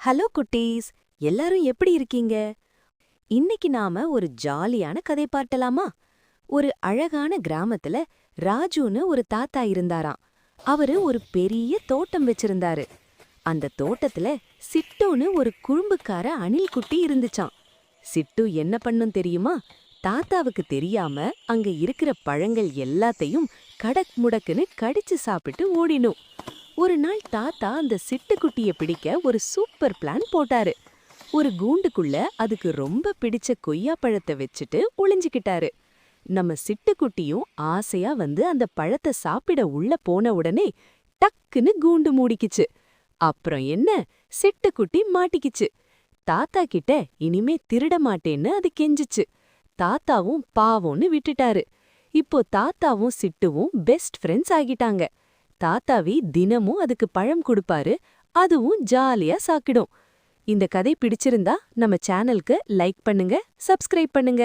Hello குட்டீஸ், எல்லாரும் எப்படி இருக்கீங்க? இன்னைக்கு நாம ஒரு ஜாலியான கதை பாட்டலாமா? ஒரு அழகான கிராமத்துல ராஜுன்னு ஒரு தாத்தா இருந்தாராம். அவரு ஒரு பெரிய தோட்டம் வச்சிருந்தாரு. அந்த தோட்டத்துல சிட்டுன்னு ஒரு குறும்புக்கார அணில் குட்டி இருந்துச்சாம். சிட்டு என்ன பண்ணும் தெரியுமா? தாத்தாவுக்கு தெரியாம அங்க இருக்கிற பழங்கள் எல்லாத்தையும் கடக் முடக்குன்னு கடிச்சு சாப்பிட்டு ஓடினும். ஒரு நாள் தாத்தா அந்த சிட்டுக்குட்டிய பிடிக்க ஒரு சூப்பர் பிளான் போட்டாரு. ஒரு கூண்டுக்குள்ள அதுக்கு ரொம்ப பிடிச்ச கொய்யாப்பழத்தை வச்சுட்டு ஒளிஞ்சுக்கிட்டாரு. நம்ம சிட்டுக்குட்டியும் ஆசையா வந்து அந்த பழத்தை சாப்பிட உள்ள போன உடனே டக்குன்னு கூண்டு மூடிக்கிச்சு. அப்புறம் என்ன, சிட்டுக்குட்டி மாட்டிக்கிச்சு. தாத்தா கிட்ட இனிமே திருட மாட்டேன்னு அது கெஞ்சிச்சு. தாத்தாவும் பாவம்னு விட்டுட்டாரு. இப்போ தாத்தாவும் சிட்டுவும் பெஸ்ட் ஃப்ரெண்ட்ஸ் ஆகிட்டாங்க. தாத்தாவி தினமும் அதுக்கு பழம் கொடுப்பாரு, அதுவும் ஜாலியா சாக்கிடும். இந்த கதை பிடிச்சிருந்தா நம்ம சேனலுக்கு லைக் பண்ணுங்க, சப்ஸ்கிரைப் பண்ணுங்க.